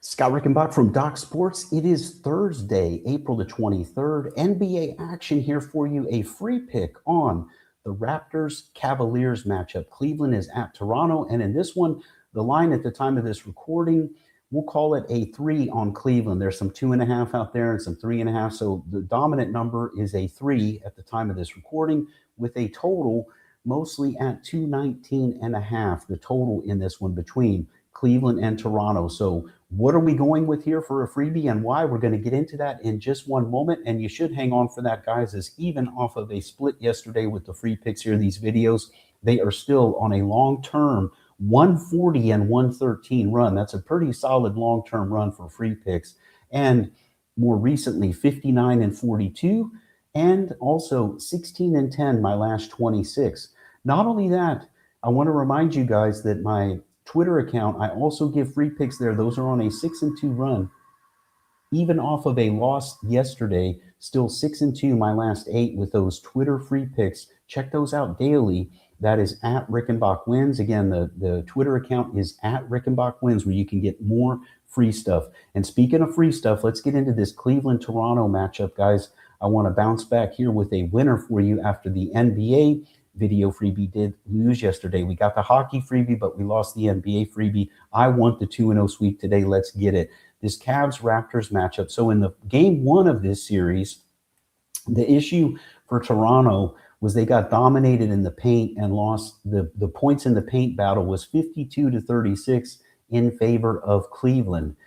Scott Rickenbach from Doc Sports. It is Thursday, April the 23rd. NBA action here for you. A free pick on the Raptors Cavaliers matchup. Cleveland is at Toronto. And in this one, the line at the time of this recording, we'll call it a 3 on Cleveland. There's some 2.5 out there and some 3.5. So the dominant number is a 3 at the time of this recording, with a total mostly at 219.5. The total in this one between Cleveland and Toronto. So what are we going with here for a freebie and why? We're going to get into that in just one moment, and you should hang on for that, guys, as even off of a split yesterday with the free picks here, these videos, they are still on a long-term 140 and 113 run. That's a pretty solid long-term run for free picks. And more recently, 59 and 42, and also 16 and 10 my last 26. Not only that, I want to remind you guys that my Twitter account, I also give free picks there. Those are on a 6-2 run. Even off of a loss yesterday, still 6-2 my last 8 with those Twitter free picks. Check those out daily. That is at Rickenbach Wins. Again, the Twitter account is at Rickenbach Wins, where you can get more free stuff. And speaking of free stuff, let's get into this Cleveland-Toronto matchup, guys. I want to bounce back here with a winner for you after the NBA video freebie did lose yesterday. We got the hockey freebie, but we lost the NBA freebie. I want the 2-0 sweep today. Let's get it. This Cavs-Raptors matchup. So in the game one of this series, the issue for Toronto was they got dominated in the paint and lost. The points in the paint battle was 52-36 in favor of Cleveland.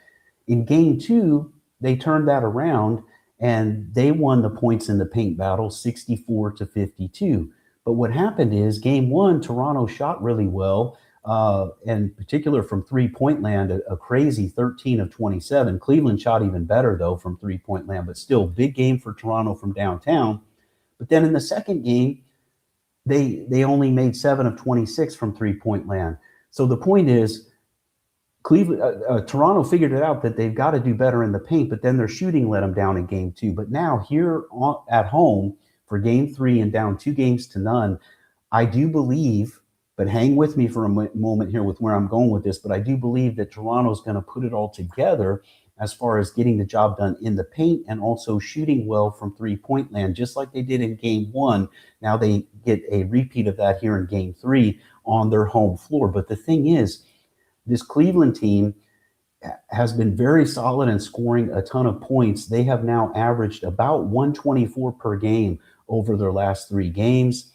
In game two, they turned that around and they won the points in the paint battle 64-52. But what happened is game one, Toronto shot really well, and in particular from three-point land, a crazy 13 of 27. Cleveland shot even better, though, from three-point land, but still big game for Toronto from downtown. But then in the second game, they only made 7 of 26 from three-point land. So the point is, Toronto figured it out that they've got to do better in the paint, but then their shooting let them down in game two. But now here at home, for game three and down 2-0, I do believe, but hang with me for a moment here with where I'm going with this, but I do believe that Toronto's going to put it all together as far as getting the job done in the paint and also shooting well from three-point land, just like they did in game one. Now they get a repeat of that here in game three on their home floor. But the thing is, this Cleveland team has been very solid in scoring a ton of points. They have now averaged about 124 per game over their last 3 games.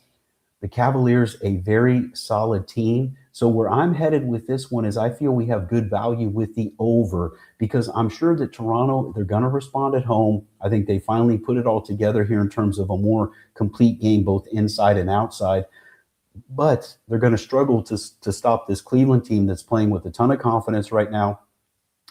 The Cavaliers, a very solid team. So where I'm headed with this one is I feel we have good value with the over, because I'm sure that Toronto, they're going to respond at home. I think they finally put it all together here in terms of a more complete game, both inside and outside. But they're going to struggle to stop this Cleveland team that's playing with a ton of confidence right now,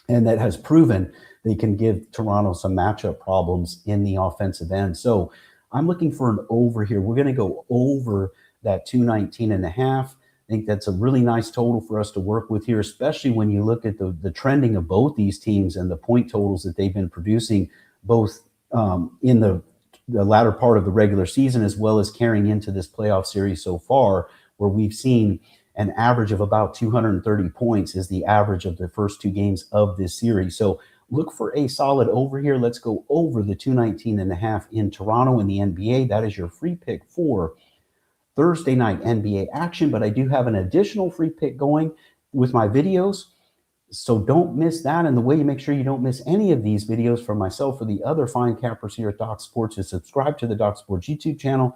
and that has proven they can give Toronto some matchup problems in the offensive end. So I'm looking for an over here. We're going to go over that 219.5. I think that's a really nice total for us to work with here, especially when you look at the trending of both these teams and the point totals that they've been producing, both in the latter part of the regular season as well as carrying into this playoff series so far, where we've seen an average of about 230 points is the average of the first 2 games of this series. So look for a solid over here. Let's go over the 219.5 in Toronto in the NBA. That is your free pick for Thursday night NBA action. But I do have an additional free pick going with my videos, so don't miss that. And the way you make sure you don't miss any of these videos from myself or the other fine cappers here at Doc Sports is subscribe to the Doc Sports YouTube channel.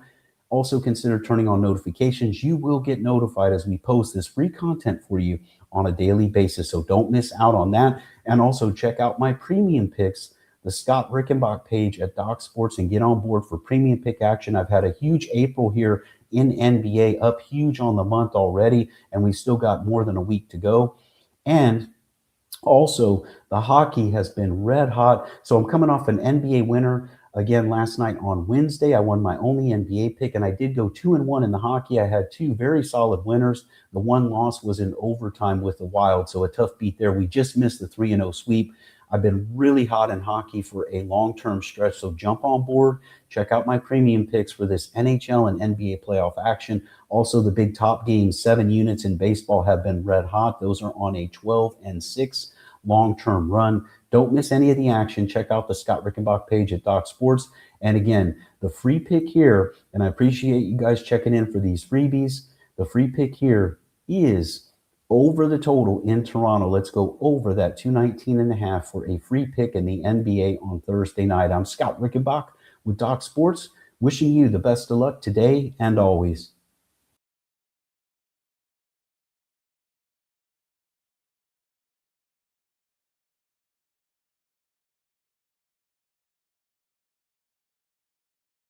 Also consider turning on notifications. You will get notified as we post this free content for you on a daily basis. So don't miss out on that. And also check out my premium picks, the Scott Rickenbach page at Doc Sports, and get on board for premium pick action. I've had a huge April here in NBA, up huge on the month already, and we still got more than a week to go. And also, the hockey has been red hot. So I'm coming off an NBA winner again last night on Wednesday. I won my only NBA pick, and I did go 2-1 in the hockey. I had 2 very solid winners. The one loss was in overtime with the Wild, so a tough beat there. We just missed the 3-0 sweep. I've been really hot in hockey for a long-term stretch, so jump on board. Check out my premium picks for this NHL and NBA playoff action. Also, the big top games, 7 units in baseball, have been red hot. Those are on a 12-6 long-term run. Don't miss any of the action. Check out the Scott Rickenbach page at Doc Sports. And again, the free pick here, and I appreciate you guys checking in for these freebies. The free pick here is over the total in Toronto. Let's go over that 219.5 for a free pick in the NBA on Thursday night. I'm Scott Rickenbach with Doc Sports, wishing you the best of luck today and always.